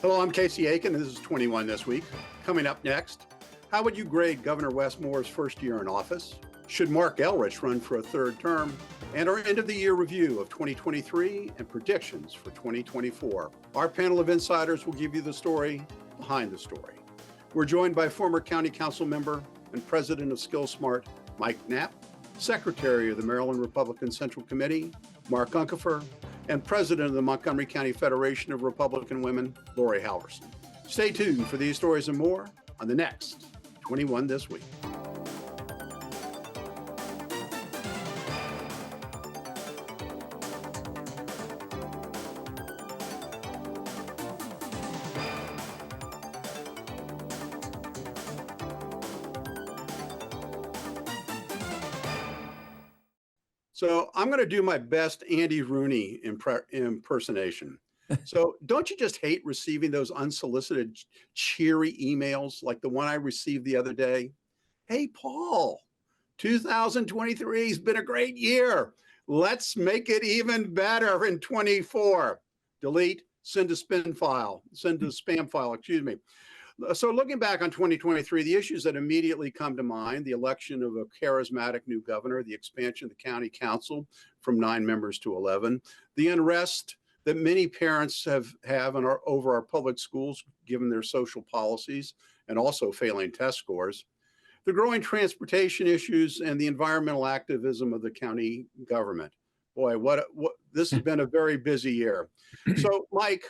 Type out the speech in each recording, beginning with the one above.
Hello, I'm Casey Aiken, and this is 21 This Week. Coming up next, how would you grade Governor Wes Moore's first year in office? Should Marc Elrich run for a third term? And our end-of-the-year review of 2023 and predictions for 2024. Our panel of insiders will give you the story behind the story. We're joined by former County Council member and president of SkillSmart, Mike Knapp, secretary of the Maryland Republican Central Committee, Marc Uncapher, and president of the Montgomery County Federation of Republican Women, Laurie Halverson. Stay tuned for these stories and more on the next 21 This Week. So I'm going to do my best Andy Rooney impersonation. So don't you just hate receiving those unsolicited, cheery emails like the one I received the other day? Hey, Paul, 2023 has been a great year. Let's make it even better in 24. Delete, send to spam file, excuse me. So looking back on 2023, the issues that immediately come to mind, the election of a charismatic new governor, the expansion of the county council from 9 members to 11, the unrest that many parents have over our public schools, given their social policies and also failing test scores, the growing transportation issues, and the environmental activism of the county government. Boy, this has been a very busy year. So, Mike,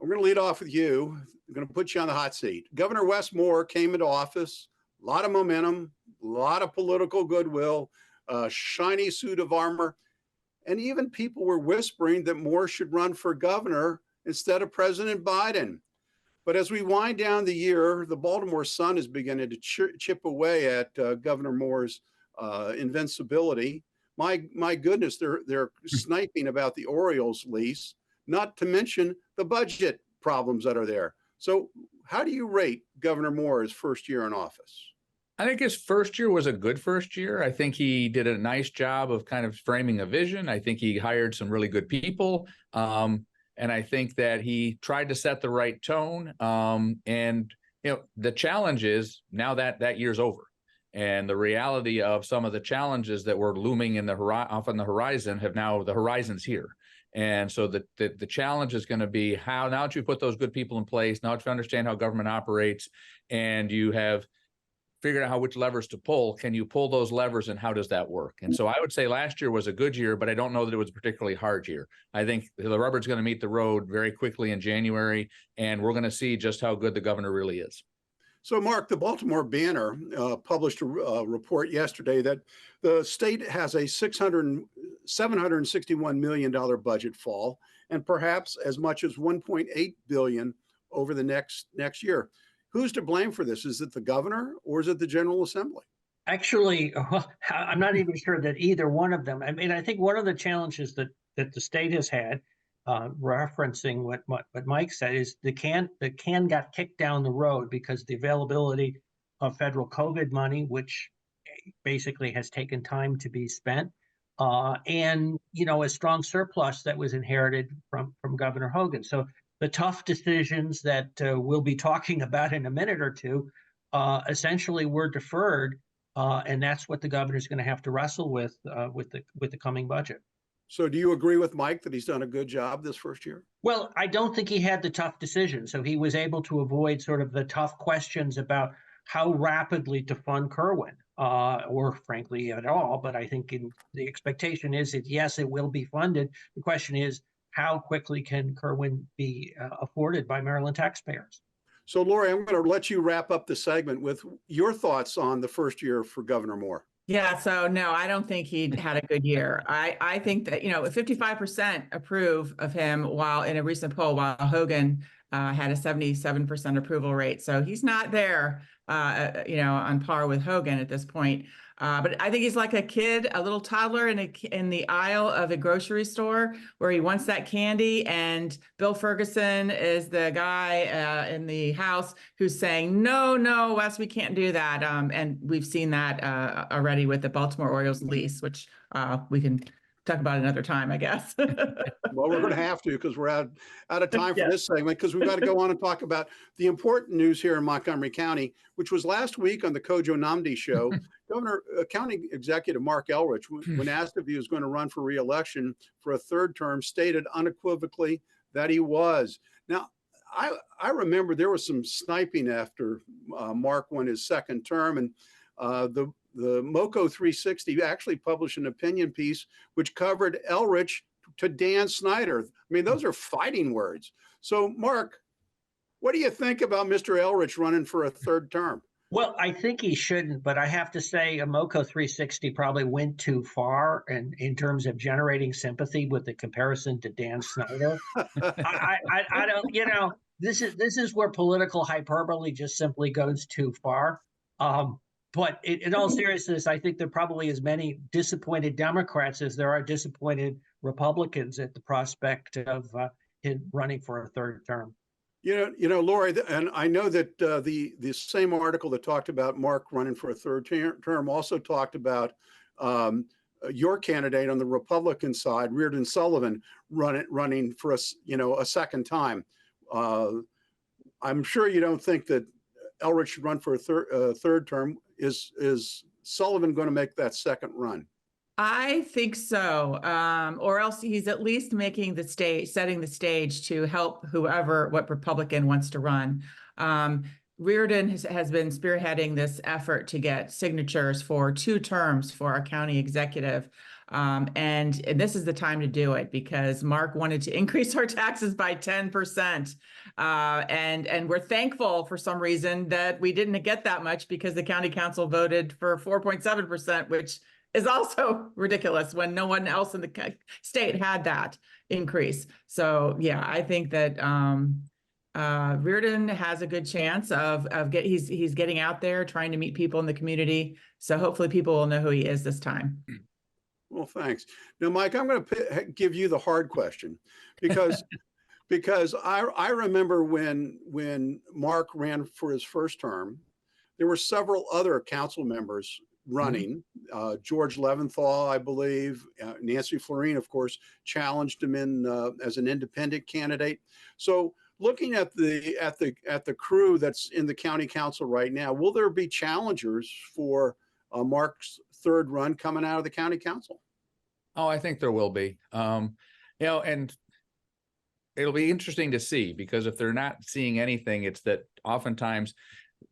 we're going to lead off with you. I'm going to put you on the hot seat. Governor Wes Moore came into office, a lot of momentum, a lot of political goodwill, a shiny suit of armor, and even people were whispering that Moore should run for governor instead of President Biden. But as we wind down the year, the Baltimore Sun is beginning to chip away at Governor Moore's invincibility. My goodness, they're sniping about the Orioles lease, not to mention the budget problems that are there. So how do you rate Governor Moore's first year in office? I think his first year was a good first year. I think he did a nice job of kind of framing a vision. I think he hired some really good people. And I think that he tried to set the right tone. And, the challenge is now that year's over. And the reality of some of the challenges that were looming off on the horizon the horizon's here. And so the challenge is going to be now that you put those good people in place, now that you understand how government operates, and you have figured out which levers to pull, can you pull those levers, and how does that work? And so I would say last year was a good year, but I don't know that it was a particularly hard year. I think the rubber's going to meet the road very quickly in January, and we're going to see just how good the governor really is. So, Mark, the Baltimore Banner published a report yesterday that the state has a $761 million budget fall, and perhaps as much as $1.8 billion over the next year. Who's to blame for this? Is it the governor or is it the General Assembly? Actually, I'm not even sure that either one of them. I mean, I think one of the challenges that the state has had, referencing what Mike said, is the can got kicked down the road because the availability of federal COVID money, which basically has taken time to be spent, and a strong surplus that was inherited from Governor Hogan. So the tough decisions that we'll be talking about in a minute or two essentially were deferred, and that's what the governor's going to have to wrestle with the coming budget. So do you agree with Mike that he's done a good job this first year? Well, I don't think he had the tough decisions. So he was able to avoid sort of the tough questions about how rapidly to fund Kerwin, or frankly at all. But I think the expectation is that, yes, it will be funded. The question is, how quickly can Kerwin be afforded by Maryland taxpayers? So, Laurie, I'm going to let you wrap up the segment with your thoughts on the first year for Governor Moore. Yeah, so no, I don't think he had a good year. I think that, 55% approve of him, while in a recent poll, while Hogan had a 77% approval rate. So he's not there, on par with Hogan at this point. But I think he's like a kid, a little toddler in the aisle of a grocery store where he wants that candy. And Bill Ferguson is the guy in the House who's saying, no, Wes, we can't do that. And we've seen that already with the Baltimore Orioles lease, which we can talk about it another time, I guess. Well, we're going to have to, because we're out of time for Yeah. this segment, because we've got to go on and talk about the important news here in Montgomery County, which was last week on the Kojo Nnamdi show. County Executive Marc Elrich, when asked if he was going to run for re-election for a third term, stated unequivocally that he was. Now, I remember there was some sniping after Mark won his second term, and the Moco 360 actually published an opinion piece which covered Elrich to Dan Snyder. I mean, those are fighting words. So, Mark, what do you think about Mr. Elrich running for a third term? Well, I think he shouldn't, but I have to say a Moco 360 probably went too far in terms of generating sympathy with the comparison to Dan Snyder. I don't, you know, this is where political hyperbole just simply goes too far. But in all seriousness, I think there are probably as many disappointed Democrats as there are disappointed Republicans at the prospect of him running for a third term. You know, Laurie, and I know that the same article that talked about Mark running for a third term also talked about your candidate on the Republican side, Reardon Sullivan, running for a second time. I'm sure you don't think that Elrich should run for a third term. Is Sullivan going to make that second run? I think so, or else he's at least making the stage, setting the stage to help what Republican wants to run. Reardon has been spearheading this effort to get signatures for 2 terms for our county executive. And this is the time to do it, because Mark wanted to increase our taxes by 10%. And we're thankful for some reason that we didn't get that much, because the county council voted for 4.7%, which is also ridiculous when no one else in the state had that increase. So yeah, I think that Reardon has a good chance he's getting out there trying to meet people in the community. So hopefully people will know who he is this time. Well, thanks. Now, Mike, I'm going to give you the hard question, because I remember when Mark ran for his first term, there were several other council members running. George Leventhal, I believe, Nancy Florine, of course, challenged him in as an independent candidate. So, looking at the crew that's in the county council right now, will there be challengers for Mark's third run coming out of the county council? Oh, I think there will be. You know, and it'll be interesting to see, because if they're not seeing anything, it's that oftentimes,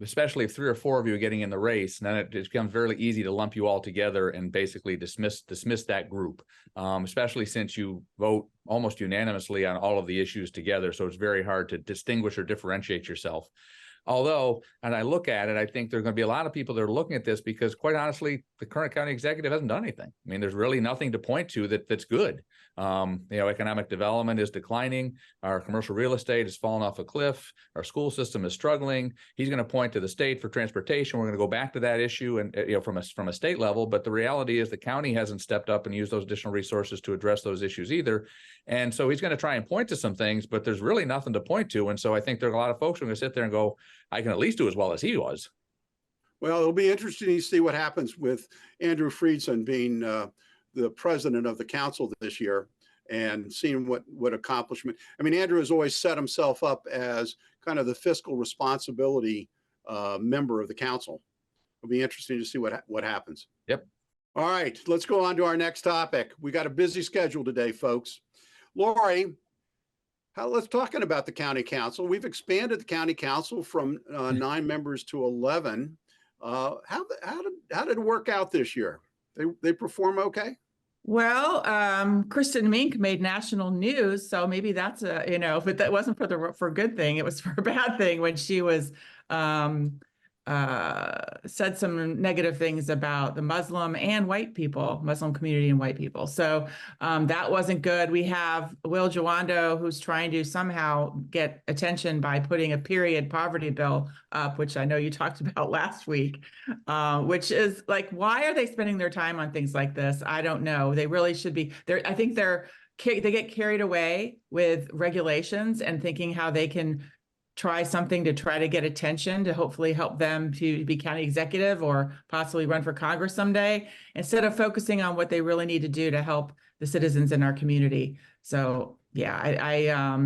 especially if 3 or 4 of you are getting in the race, then it becomes very easy to lump you all together and basically dismiss that group, especially since you vote almost unanimously on all of the issues together. So it's very hard to distinguish or differentiate yourself. Although, and I look at it, I think there are going to be a lot of people that are looking at this because, quite honestly, the current county executive hasn't done anything. I mean, there's really nothing to point to that's good. You know, economic development is declining. Our commercial real estate has fallen off a cliff. Our school system is struggling. He's going to point to the state for transportation. We're going to go back to that issue, and you know, from a state level. But the reality is the county hasn't stepped up and used those additional resources to address those issues either. And so he's going to try and point to some things, but there's really nothing to point to. And so I think there are a lot of folks who are going to sit there and go, I can at least do as well as he was. Well, it'll be interesting to see what happens with Andrew Friedson being the president of the council this year, and seeing what accomplishment. I mean, Andrew has always set himself up as kind of the fiscal responsibility member of the council. It'll be interesting to see what happens. Yep. All right, let's go on to our next topic. We got a busy schedule today, folks. Laurie, let's talking about the county council. We've expanded the county council from 9 members to 11. How did it work out this year? They perform okay? Well, Kristen Mink made national news, so maybe that's but that wasn't for a good thing. It was for a bad thing when she was said some negative things about the Muslim community and white people. So that wasn't good. We have Will Jawando, who's trying to somehow get attention by putting a period poverty bill up, which I know you talked about last week, which is like, why are they spending their time on things like this? I don't know. They really should be there. I think they get carried away with regulations and thinking how they can try something to try to get attention to hopefully help them to be county executive or possibly run for Congress someday, instead of focusing on what they really need to do to help the citizens in our community. So yeah,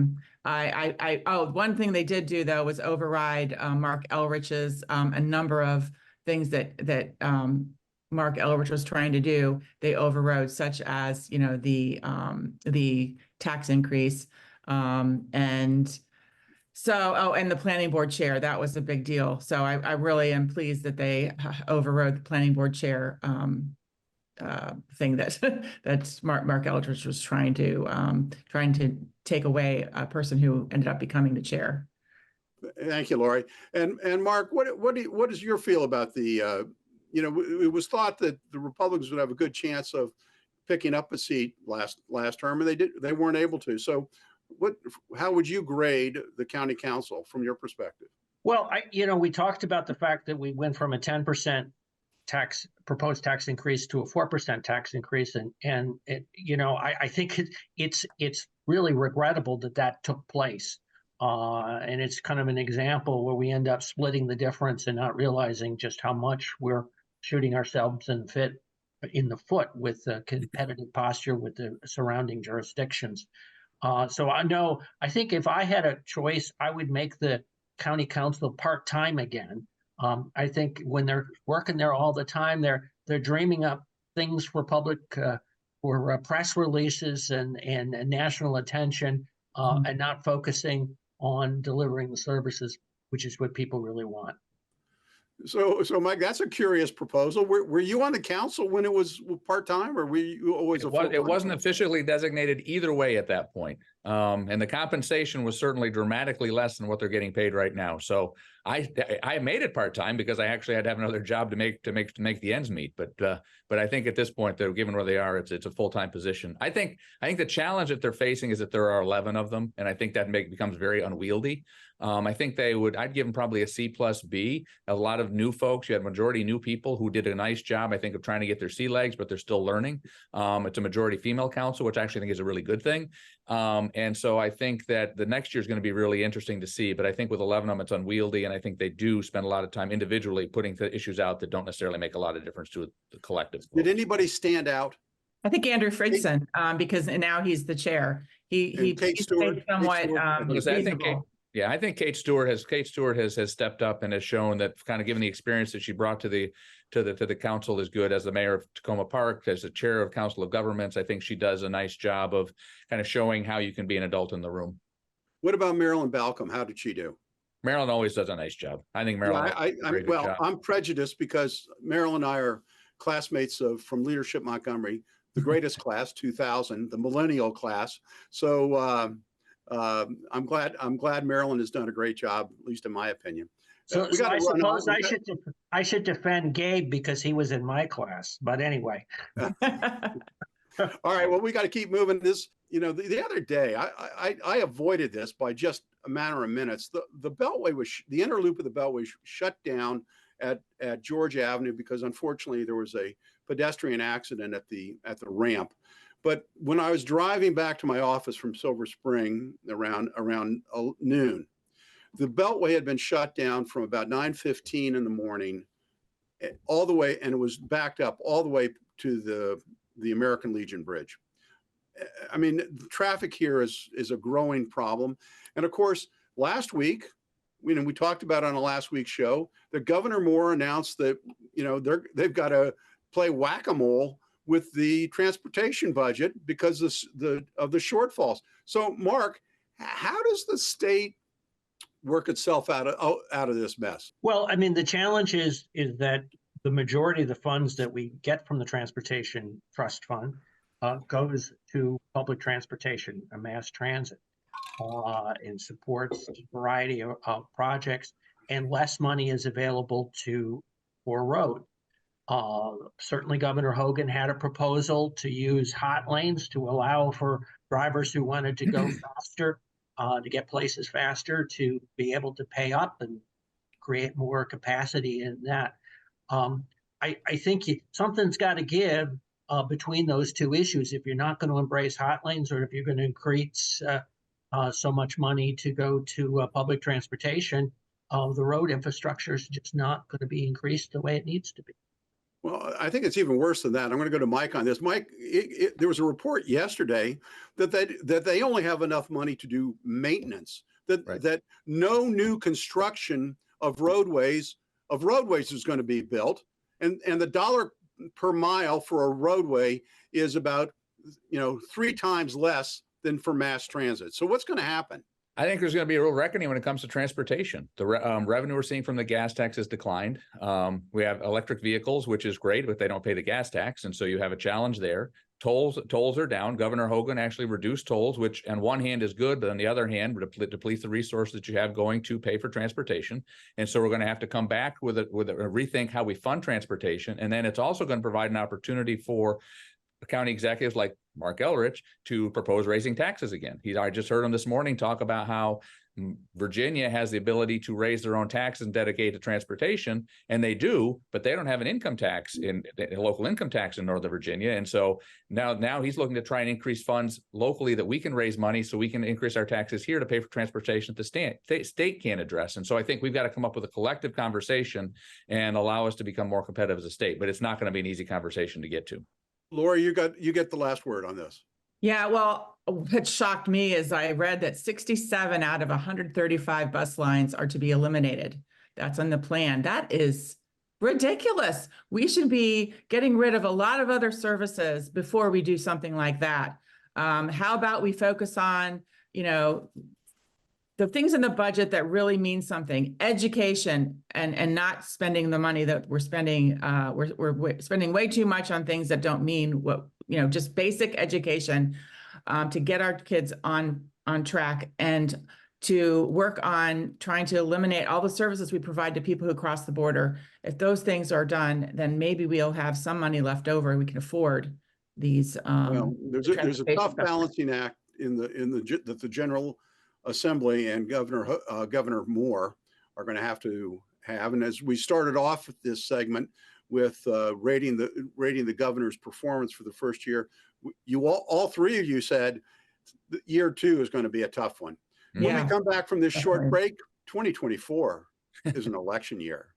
one thing they did do though was override Marc Elrich's a number of things that Marc Elrich was trying to do. They overrode, such as the tax increase, and the planning board chair, that was a big deal. So I really am pleased that they overrode the planning board chair thing that Marc Elrich was trying to take away a person who ended up becoming the chair. Thank you, Laurie. And Mark, what is your feel about the it was thought that the Republicans would have a good chance of picking up a seat last term, and they weren't able to. So how would you grade the county council from your perspective? Well, we talked about the fact that we went from a 10% proposed tax increase to a 4% tax increase, and I think it's really regrettable that took place, and it's kind of an example where we end up splitting the difference and not realizing just how much we're shooting ourselves in the foot with the competitive posture with the surrounding jurisdictions. So I think if I had a choice, I would make the county council part-time again. I think when they're working there all the time, they're dreaming up things for public, for press releases and national attention, and not focusing on delivering the services, which is what people really want. So Mike, that's a curious proposal. Were you on the council when it was part-time, or were you always it wasn't officially designated either way at that point. And the compensation was certainly dramatically less than what they're getting paid right now. So I made it part-time because I actually had to have another job to make the ends meet. But I think at this point, though, given where they are, it's a full-time position. I think the challenge that they're facing is that there are 11 of them, and I think that becomes very unwieldy. I think I'd give them probably a C+B. A lot of new folks. You had majority new people who did a nice job, I think, of trying to get their sea legs, but they're still learning. It's a majority female council, which I actually think is a really good thing. And so I think that the next year is going to be really interesting to see. But I think with 11 of them, it's unwieldy. And I think they do spend a lot of time individually putting the issues out that don't necessarily make a lot of difference to the collective. Did anybody stand out? I think Andrew Fridson, because now he's the chair. He's somewhat reasonable. I think Kate Stewart has stepped up and has shown that, kind of given the experience that she brought to the council, is good as the mayor of Tacoma Park, as the chair of Council of Governments. I think she does a nice job of kind of showing how you can be an adult in the room. What about Marilyn Balcom? How did she do? Marilyn always does a nice job. I think Marilyn. Yeah, I'm prejudiced because Marilyn and I are classmates from Leadership Montgomery, the greatest class, 2000, the millennial class. So I'm glad Marilyn has done a great job, at least in my opinion. So I suppose I should defend Gabe because he was in my class. But anyway. All right. Well, we got to keep moving this. The other day, I avoided this by just a matter of minutes. The Beltway the inner loop of the Beltway shut down at George Avenue because unfortunately there was a pedestrian accident at the ramp. But when I was driving back to my office from Silver Spring around noon, the Beltway had been shut down from about 9:15 in the morning all the way, and it was backed up all the way to the American Legion Bridge. I mean, the traffic here is a growing problem. And of course, last week, we talked about on a last week's show, that Governor Moore announced that, they've got to play whack-a-mole with the transportation budget because of the shortfalls. So, Mark, how does the state work itself out of this mess? Well, I mean, the challenge is that the majority of the funds that we get from the Transportation Trust Fund goes to public transportation, mass transit, and supports a variety of projects, and less money is available for road. Certainly Governor Hogan had a proposal to use hot lanes to allow for drivers who wanted to go faster, to get places faster, to be able to pay up and create more capacity in that. I think something's got to give between those two issues. If you're not going to embrace hot lanes, or if you're going to increase so much money to go to public transportation, the road infrastructure is just not going to be increased the way it needs to be. Well, I think it's even worse than that. I'm going to go to Mike on this. Mike, there was a report yesterday that they only have enough money to do maintenance. That no new construction of roadways is going to be built, and the dollar per mile for a roadway is about 3 times less than for mass transit. So what's going to happen? I think there's going to be a real reckoning when it comes to transportation. The revenue we're seeing from the gas tax has declined. We have electric vehicles, which is great, but they don't pay the gas tax. And so you have a challenge there. Tolls are down. Governor Hogan actually reduced tolls, which on one hand is good, but on the other hand, depletes the resource that you have going to pay for transportation. And so we're going to have to come back with a rethink how we fund transportation. And then it's also going to provide an opportunity for county executives like Marc Elrich to propose raising taxes again. I just heard him this morning talk about how Virginia has the ability to raise their own taxes and dedicate to transportation, and they do, but they don't have an income tax a local income tax in Northern Virginia. And so now he's looking to try and increase funds locally that we can raise money so we can increase our taxes here to pay for transportation that the state can't address. And so I think we've got to come up with a collective conversation and allow us to become more competitive as a state, but it's not going to be an easy conversation to get to. Laurie, you get the last word on this. Yeah, well, what shocked me is I read that 67 out of 135 bus lines are to be eliminated. That's on the plan. That is ridiculous. We should be getting rid of a lot of other services before we do something like that. How about we focus on, the things in the budget that really mean something, education, and not spending the money that we're spending. We're spending way too much on things that don't mean what, just basic education to get our kids on track and to work on trying to eliminate all the services we provide to people who cross the border. If those things are done, then maybe we'll have some money left over and we can afford these. Well, there's a tough balancing act in the General Assembly and Governor Moore are going to have. And as we started off this segment with rating the governor's performance for the first year, all three of you said year 2 is going to be a tough one. When we come back from this short break, 2024 is an election year.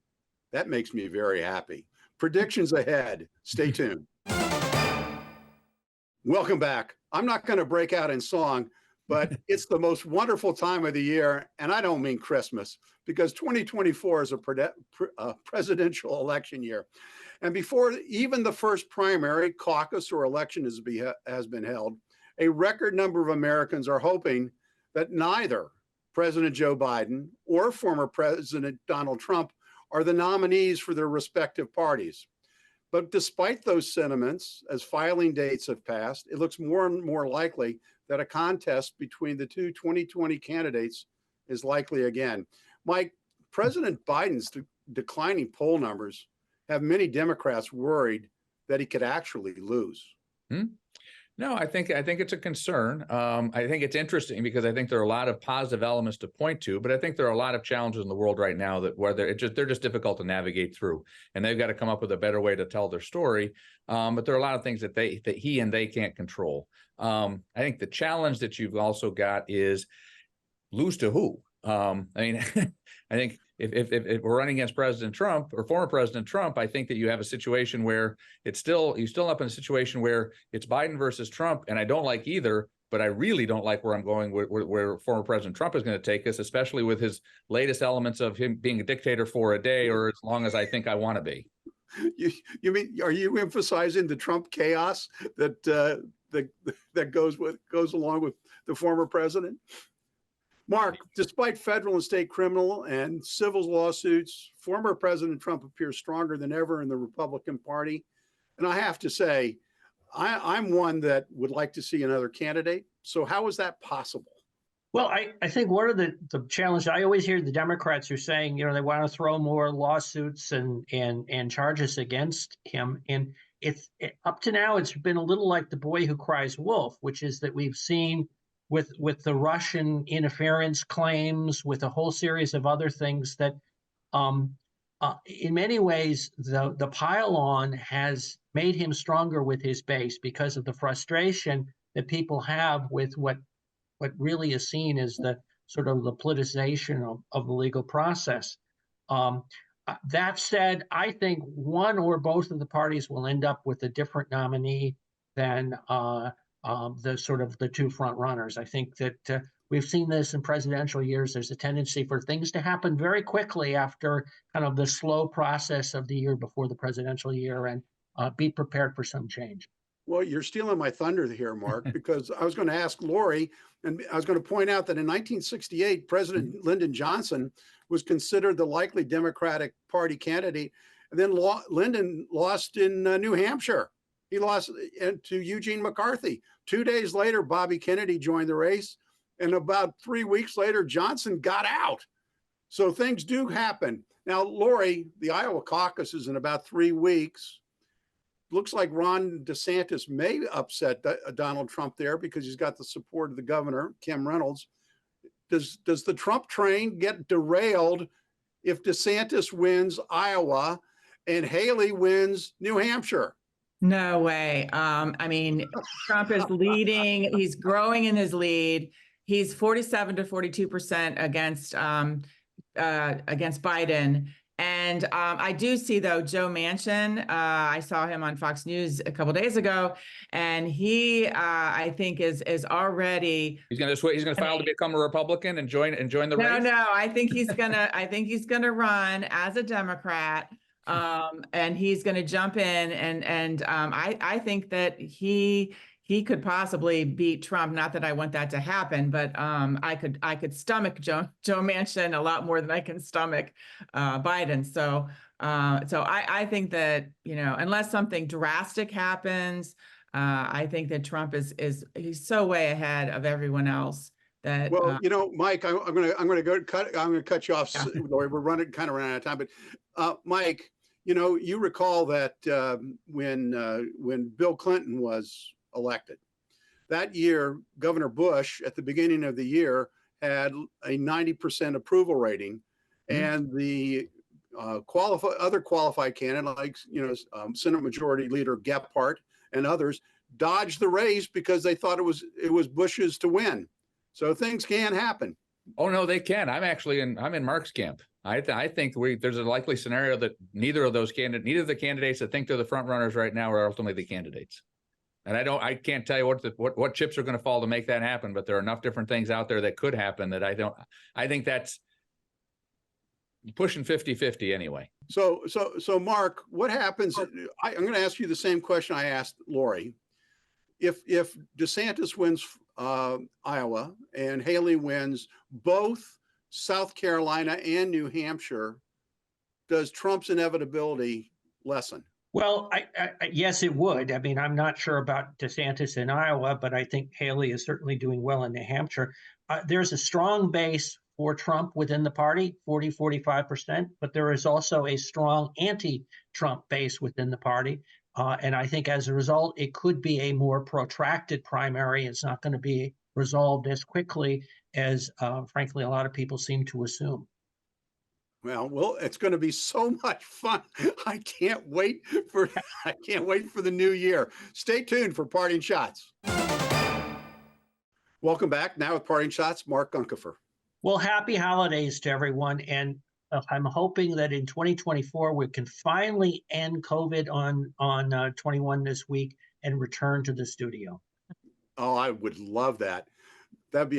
That makes me very happy. Predictions ahead. Stay tuned. Welcome back. I'm not going to break out in song, but it's the most wonderful time of the year, and I don't mean Christmas, because 2024 is a presidential election year. And before even the first primary, caucus, or election has been held, a record number of Americans are hoping that neither President Joe Biden or former President Donald Trump are the nominees for their respective parties. But despite those sentiments, as filing dates have passed, it looks more and more likely that a contest between the two 2020 candidates is likely again. Mike, President Biden's declining poll numbers have many Democrats worried that he could actually lose. No, I think it's a concern. I think it's interesting because I think there are a lot of positive elements to point to, but I think there are a lot of challenges in the world right now they're just difficult to navigate through, and they've got to come up with a better way to tell their story. But there are a lot of things that he and they can't control. I think the challenge that you've also got is lose to who? I think if we're running against President Trump or former President Trump, I think that you have a situation where you're still up in a situation where it's Biden versus Trump, and I don't like either, but I really don't like where I'm going, where former President Trump is going to take us, especially with his latest elements of him being a dictator for a day or as long as I think I want to be. You mean, are you emphasizing the Trump chaos that goes along with the former president? Mark, despite federal and state criminal and civil lawsuits, former President Trump appears stronger than ever in the Republican Party. And I have to say, I'm one that would like to see another candidate. So how is that possible? Well, I think one of the challenges, I always hear the Democrats are saying, they want to throw more lawsuits and charges against him. And up to now, it's been a little like the boy who cries wolf, which is that we've seen with the Russian interference claims, with a whole series of other things that in many ways, the pile-on has made him stronger with his base because of the frustration that people have with what really is seen as the sort of the politicization of the legal process. That said, I think one or both of the parties will end up with a different nominee than the two front runners. I think that we've seen this in presidential years. There's a tendency for things to happen very quickly after kind of the slow process of the year before the presidential year, and be prepared for some change. Well, you're stealing my thunder here, Mark, because I was going to ask Laurie, and I was going to point out that in 1968, President Lyndon Johnson was considered the likely Democratic Party candidate. And then Lyndon lost in New Hampshire. He lost to Eugene McCarthy. 2 days later, Bobby Kennedy joined the race. And about 3 weeks later, Johnson got out. So things do happen. Now, Laurie, the Iowa caucus is in about 3 weeks. Looks like Ron DeSantis may upset Donald Trump there because he's got the support of the governor, Kim Reynolds. Does the Trump train get derailed if DeSantis wins Iowa and Haley wins New Hampshire? No way. I mean, Trump is leading. He's growing in his lead. He's 47 to 42% against Biden. And I do see, though, Joe Manchin. I saw him on Fox News a couple of days ago, and he, I think, is already. He's going to switch. He's going to file to become a Republican and join the race. No. I think he's gonna run as a Democrat, and he's going to jump in, and I think that he could possibly beat Trump. Not that I want that to happen, but I could stomach Joe Manchin a lot more than I can stomach Biden. So I think that, unless something drastic happens, I think that Trump he's so way ahead of everyone else. That, Mike, I'm gonna cut you off. Yeah. Laurie, we're running out of time, but Mike, you recall that when Bill Clinton was elected. That year, Governor Bush, at the beginning of the year, had a 90% approval rating, and the other qualified candidate, like Senate Majority Leader Gephardt and others, dodged the race because they thought it was Bush's to win. So things can happen. Oh no, they can. I'm in Mark's camp. I think there's a likely scenario that neither of the candidates that think they're the front runners right now are ultimately the candidates. And I can't tell you what chips are going to fall to make that happen, but there are enough different things out there that could happen that I think that's pushing 50-50 anyway. So Mark, what happens? I'm going to ask you the same question I asked Laurie. If DeSantis wins Iowa and Haley wins both South Carolina and New Hampshire, does Trump's inevitability lessen? Well, yes, it would. I mean, I'm not sure about DeSantis in Iowa, but I think Haley is certainly doing well in New Hampshire. There's a strong base for Trump within the party, 40-45%, but there is also a strong anti-Trump base within the party. And I think as a result, it could be a more protracted primary. It's not going to be resolved as quickly as, frankly, a lot of people seem to assume. Well, it's going to be so much fun. I can't wait for the new year. Stay tuned for Parting Shots. Welcome back. Now with Parting Shots, Marc Uncapher. Well, happy holidays to everyone. And I'm hoping that in 2024, we can finally end COVID on 21 this week and return to the studio. Oh, I would love that. That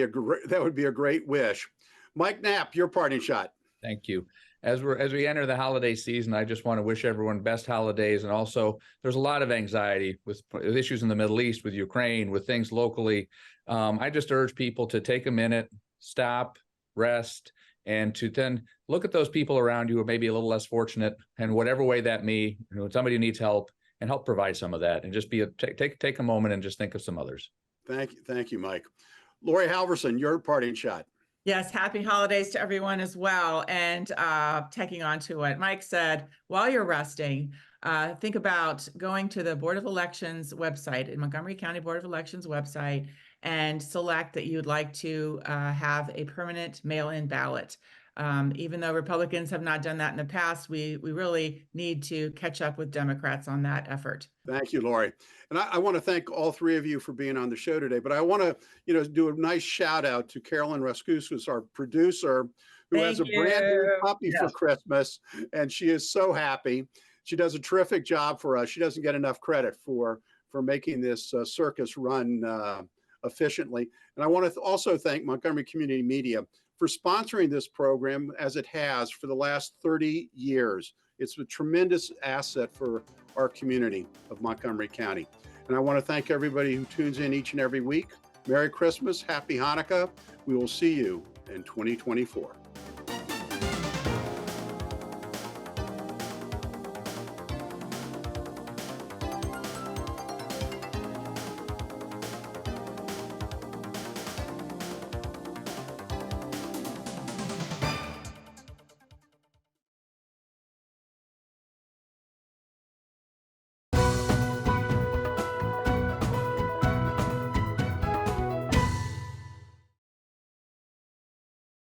would be a great wish. Mike Knapp, your parting shot. Thank you. As we enter the holiday season, I just want to wish everyone best holidays. And also, there's a lot of anxiety with issues in the Middle East, with Ukraine, with things locally. I just urge people to take a minute, stop, rest, and to then look at those people around you who are maybe a little less fortunate, and whatever way that may, somebody who needs help, and help provide some of that, and just take a moment and just think of some others. Thank you, Mike. Laurie Halverson, your parting shot. Yes, happy holidays to everyone as well. And taking on to what Mike said, while you're resting, think about going to the Board of Elections website, Montgomery County Board of Elections website, and select that you'd like to have a permanent mail-in ballot. Even though Republicans have not done that in the past, we really need to catch up with Democrats on that effort. Thank you, Laurie. And I want to thank all three of you for being on the show today. But I want to, do a nice shout out to Carolyn Raskuskis, our producer, who has a brand new puppy for Christmas, and she is so happy. She does a terrific job for us. She doesn't get enough credit for making this circus run efficiently. And I want to also thank Montgomery Community Media for sponsoring this program as it has for the last 30 years. It's a tremendous asset for our community of Montgomery County. And I want to thank everybody who tunes in each and every week. Merry Christmas, Happy Hanukkah. We will see you in 2024.